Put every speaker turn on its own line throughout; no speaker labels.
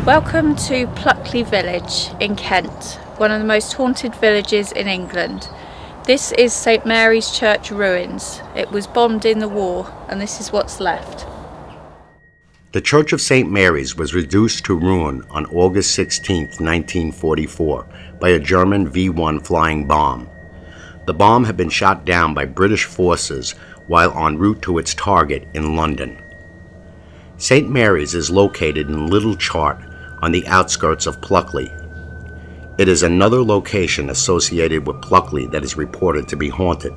Welcome to Pluckley village in Kent, one of the most haunted villages in England. This is St Mary's Church ruins. It was bombed in the war and this is what's left.
The Church of St Mary's was reduced to ruin on August 16, 1944 by a German V-1 flying bomb. The bomb had been shot down by British forces while en route to its target in London. St Mary's is located in Little Chart on the outskirts of Pluckley. It is another location associated with Pluckley that is reported to be haunted.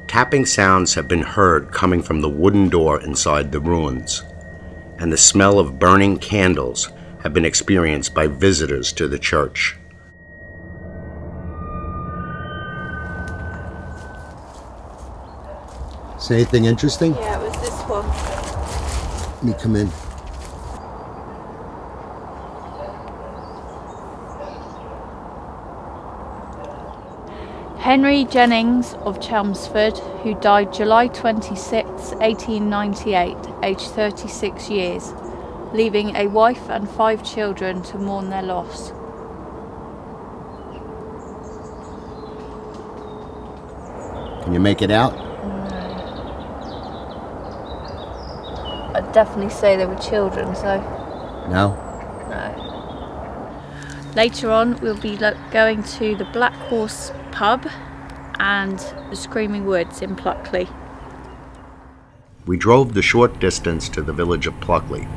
Tapping sounds have been heard coming from the wooden door inside the ruins, and the smell of burning candles have been experienced by visitors to the church.
Say anything interesting?
Yeah, it was this one.
Let me come in.
Henry Jennings of Chelmsford, who died July 26, 1898, aged 36 years, leaving a wife and 5 children to mourn their loss.
Can you make it out?
I'd definitely say they were children, so...
No?
No. Later on, we'll be going to the Black Horse pub and the Screaming Woods in Pluckley.
We drove the short distance to the village of Pluckley.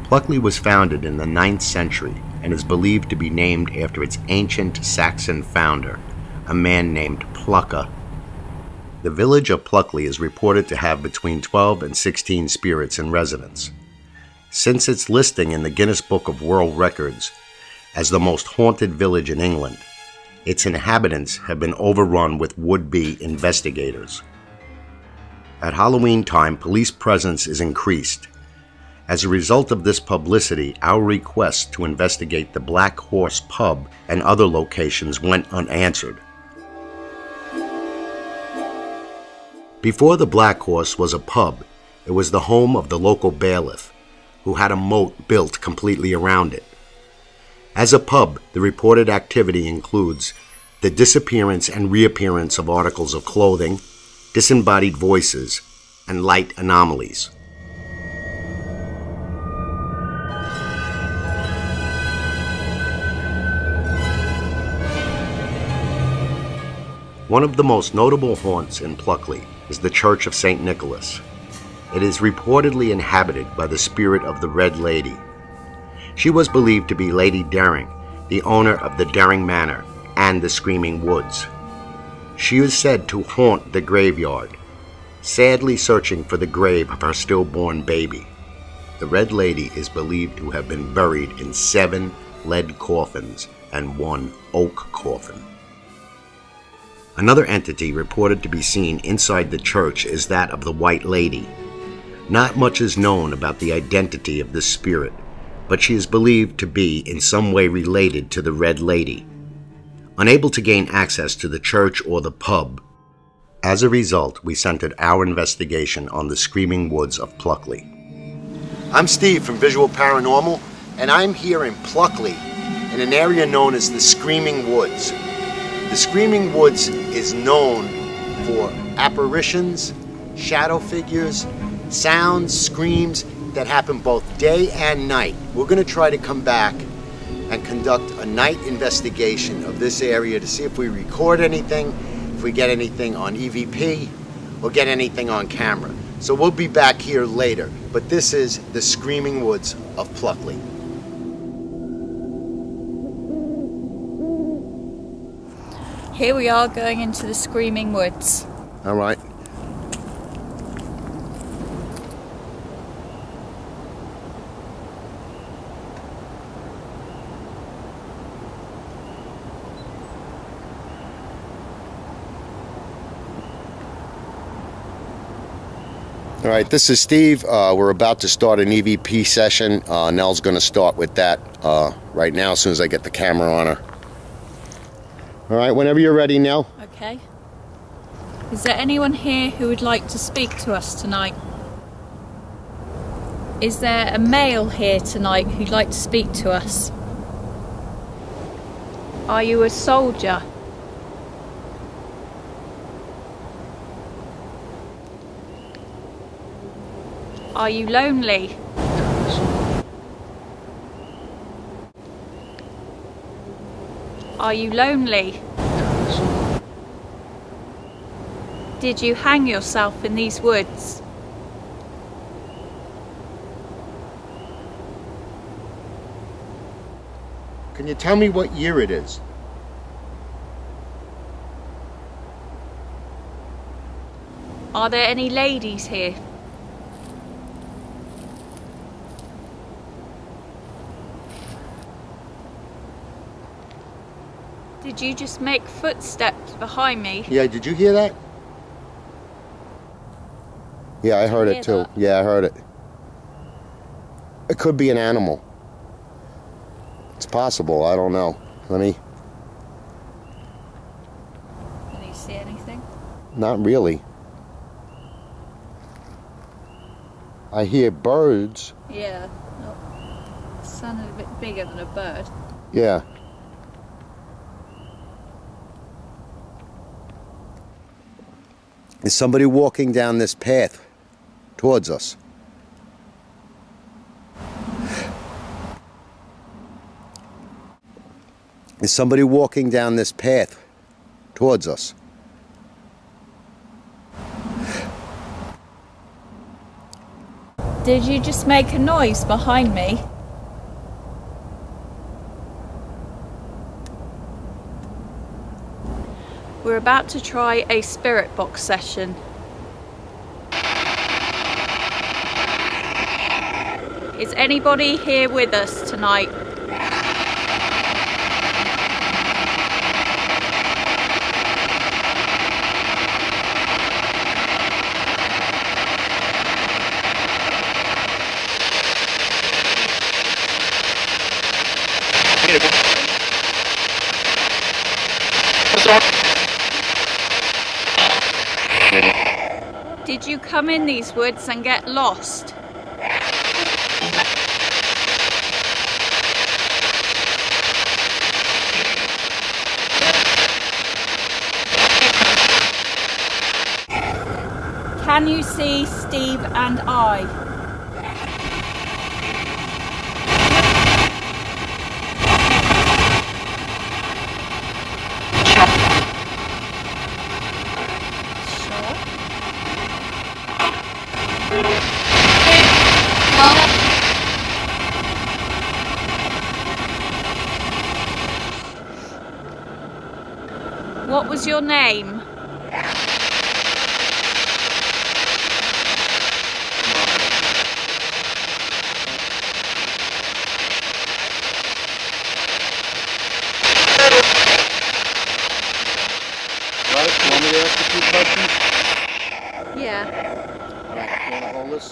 Pluckley was founded in the 9th century and is believed to be named after its ancient Saxon founder, a man named Plucka. The village of Pluckley is reported to have between 12 and 16 spirits in residence. Since its listing in the Guinness Book of World Records as the most haunted village in England, its inhabitants have been overrun with would-be investigators. At Halloween time, police presence is increased. As a result of this publicity, our request to investigate the Black Horse pub and other locations went unanswered. Before the Black Horse was a pub, it was the home of the local bailiff, who had a moat built completely around it. As a pub, the reported activity includes the disappearance and reappearance of articles of clothing, disembodied voices, and light anomalies. One of the most notable haunts in Pluckley is the Church of St. Nicholas. It is reportedly inhabited by the spirit of the Red Lady. She was believed to be Lady Daring, the owner of the Daring Manor and the Screaming Woods. She is said to haunt the graveyard, sadly searching for the grave of her stillborn baby. The Red Lady is believed to have been buried in 7 lead coffins and 1 oak coffin. Another entity reported to be seen inside the church is that of the White Lady. Not much is known about the identity of this spirit, but she is believed to be in some way related to the Red Lady. Unable to gain access to the church or the pub, as a result, we centered our investigation on the Screaming Woods of Pluckley. I'm Steve from Visual Paranormal, and I'm here in Pluckley, in an area known as the Screaming Woods. The Screaming Woods is known for apparitions, shadow figures, sounds, screams that happen both day and night. We're going to try to come back and conduct a night investigation of this area to see if we record anything, if we get anything on EVP, or get anything on camera. So we'll be back here later, but this is the Screaming Woods of Pluckley.
Here we are going into the Screaming Woods.
All right. All right, this is Steve. We're about to start an EVP session. Nell's going to start with that right now as soon as I get the camera on her. All right, whenever you're ready, Nell.
Okay. Is there anyone here who would like to speak to us tonight? Is there a male here tonight who'd like to speak to us? Are you a soldier? Are you lonely? Are you lonely? Did you hang yourself in these woods?
Can you tell me what year it is?
Are there any ladies here? Did you just make footsteps behind me?
Yeah, did you hear that? Yeah, I heard it too.
That?
Yeah, I heard it. It could be an animal. It's possible, I don't know. Let me...
Can you see anything?
Not really. I hear birds.
Yeah. Oh, it sounded a bit bigger than a bird.
Yeah. Is somebody walking down this path towards us? Is somebody walking down this path towards us?
Did you just make a noise behind me? We're about to try a spirit box session. Is anybody here with us tonight? Did you come in these woods and get lost? Can you see Steve and I? What was your name?
Right, you want me to ask a few questions?
Yeah.
Right, you want to hold this?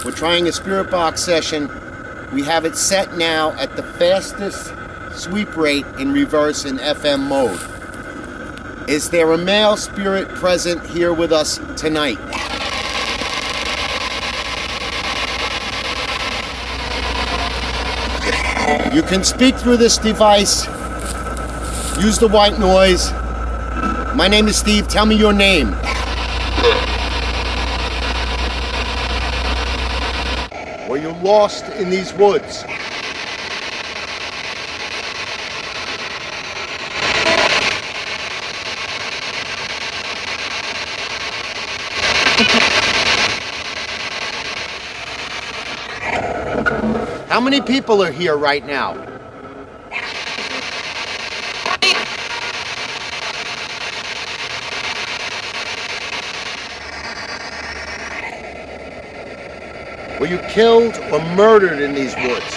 We're trying a spirit box session. We have it set now at the fastest sweep rate in reverse in FM mode. Is there a male spirit present here with us tonight? You can speak through this device. Use the white noise. My name is Steve. Tell me your name. Were you lost in these woods? How many people are here right now? Were you killed or murdered in these woods?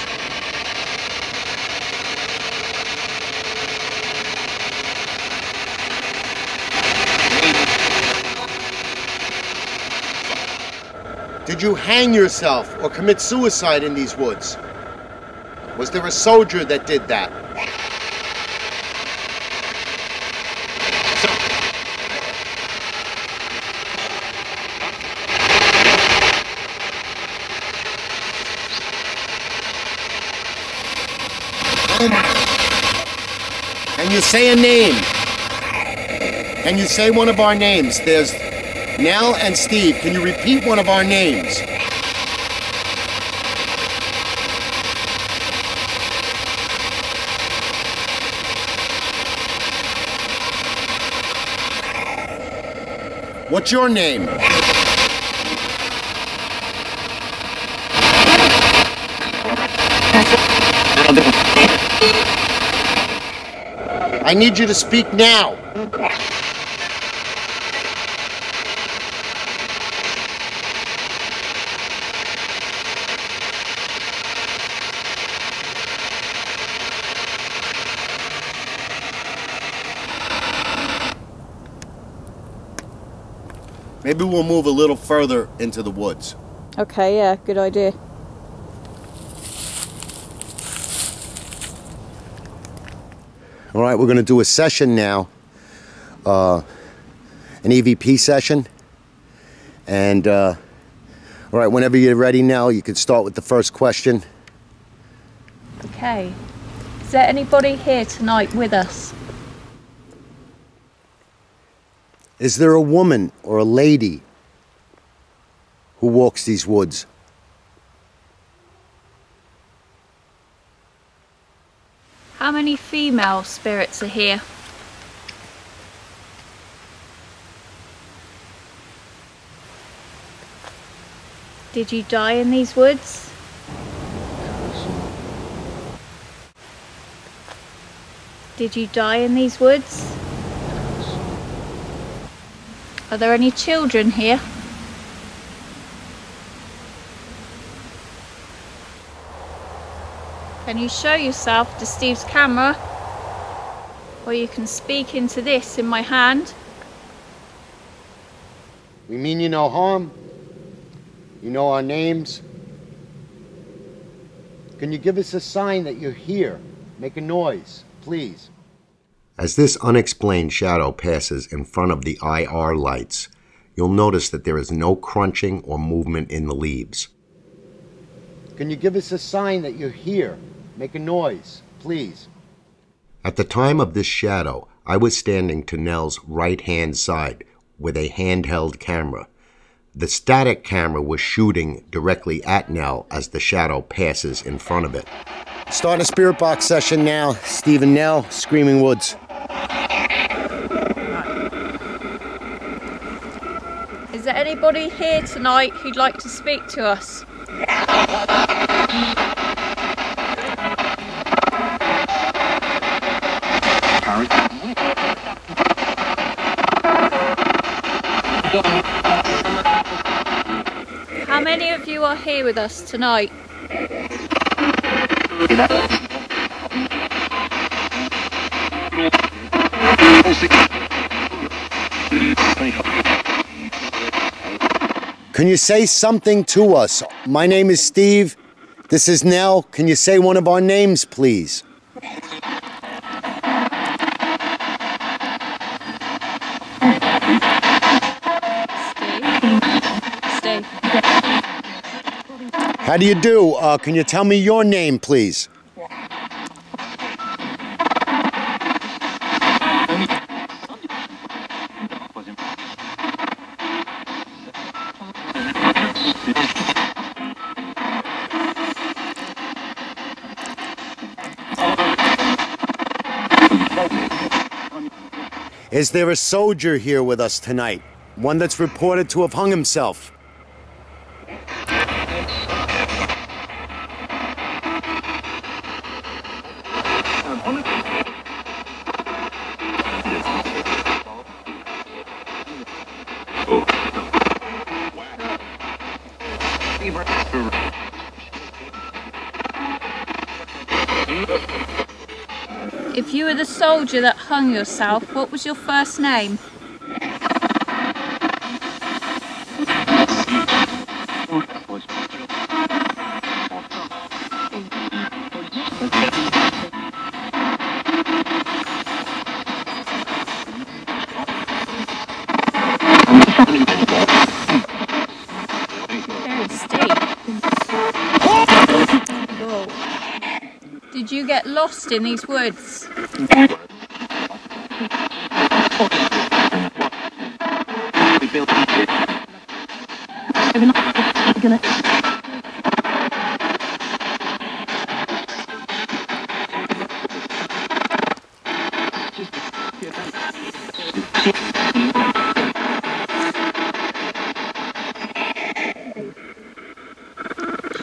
Did you hang yourself or commit suicide in these woods? Was there a soldier that did that? Can you say a name? Can you say one of our names? There's Nell and Steve. Can you repeat one of our names? What's your name? I need you to speak now. Maybe we'll move a little further into the woods.
Okay, yeah, good idea.
All right, we're going to do a session now, an EVP session. And, all right, whenever you're ready now, you can start with the first question.
Okay. Is there anybody here tonight with us?
Is there a woman or a lady who walks these woods?
How many female spirits are here? Did you die in these woods? Did you die in these woods? Are there any children here? Can you show yourself to Steve's camera? Or you can speak into this in my hand.
We mean you no harm. You know our names. Can you give us a sign that you're here? Make a noise, please.
As this unexplained shadow passes in front of the IR lights, you'll notice that there is no crunching or movement in the leaves.
Can you give us a sign that you're here? Make a noise, please.
At the time of this shadow, I was standing to Nell's right-hand side with a handheld camera. The static camera was shooting directly at Nell as the shadow passes in front of it.
Starting a spirit box session now. Steve and Nell, Screaming Woods.
Is there anybody here tonight who'd like to speak to us? How many of you are here with us tonight?
Can you say something to us? My name is Steve. This is Nell. Can you say one of our names, please?
Steve.
How do you do? Can you tell me your name, please? Is there a soldier here with us tonight? One that's reported to have hung himself?
If you were the soldier that hung yourself, what was your first name? Oh. Did you get lost in these woods?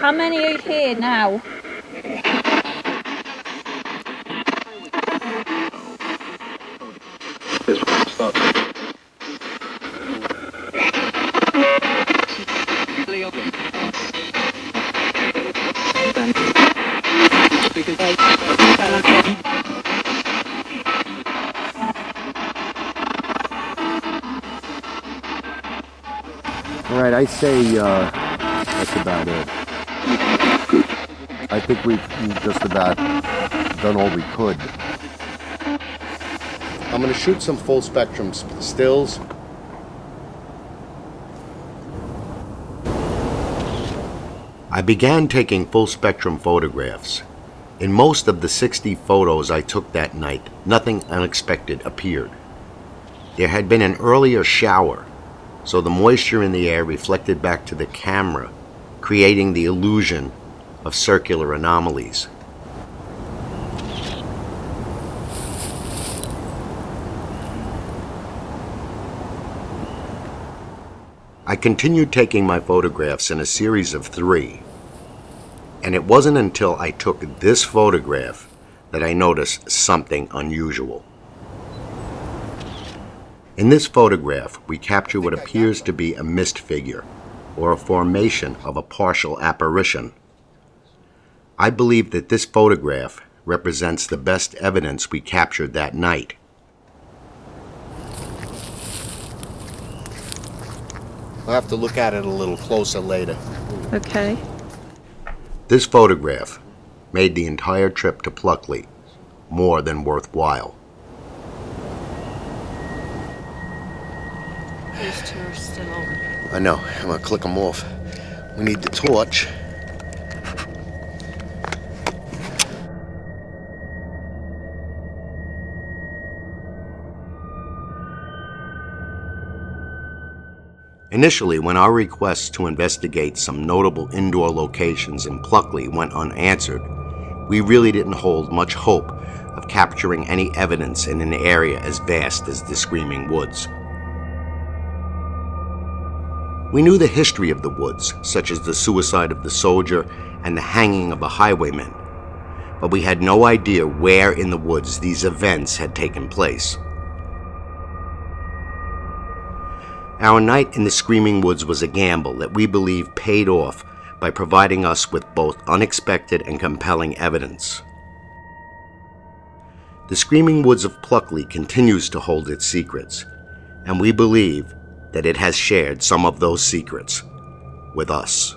How many are here now?
All right, I say that's about it. I think we've just about done all we could. I'm going to shoot some full spectrum stills. I began taking full spectrum photographs. In most of the 60 photos I took that night, nothing unexpected appeared. There had been an earlier shower, so the moisture in the air reflected back to the camera, creating the illusion of circular anomalies. I continued taking my photographs in a series of 3, and it wasn't until I took this photograph that I noticed something unusual. In this photograph, we capture what appears to be a mist figure, or a formation of a partial apparition. I believe that this photograph represents the best evidence we captured that night. I'll have to look at it a little closer later.
Okay.
This photograph made the entire trip to Pluckley more than worthwhile.
These two are still on.
I know, I'm gonna click them off. We need the torch. Initially, when our requests to investigate some notable indoor locations in Pluckley went unanswered, we really didn't hold much hope of capturing any evidence in an area as vast as the Screaming Woods. We knew the history of the woods, such as the suicide of the soldier and the hanging of a highwayman, but we had no idea where in the woods these events had taken place. Our night in the Screaming Woods was a gamble that we believe paid off by providing us with both unexpected and compelling evidence. The Screaming Woods of Pluckley continues to hold its secrets, and we believe that it has shared some of those secrets with us.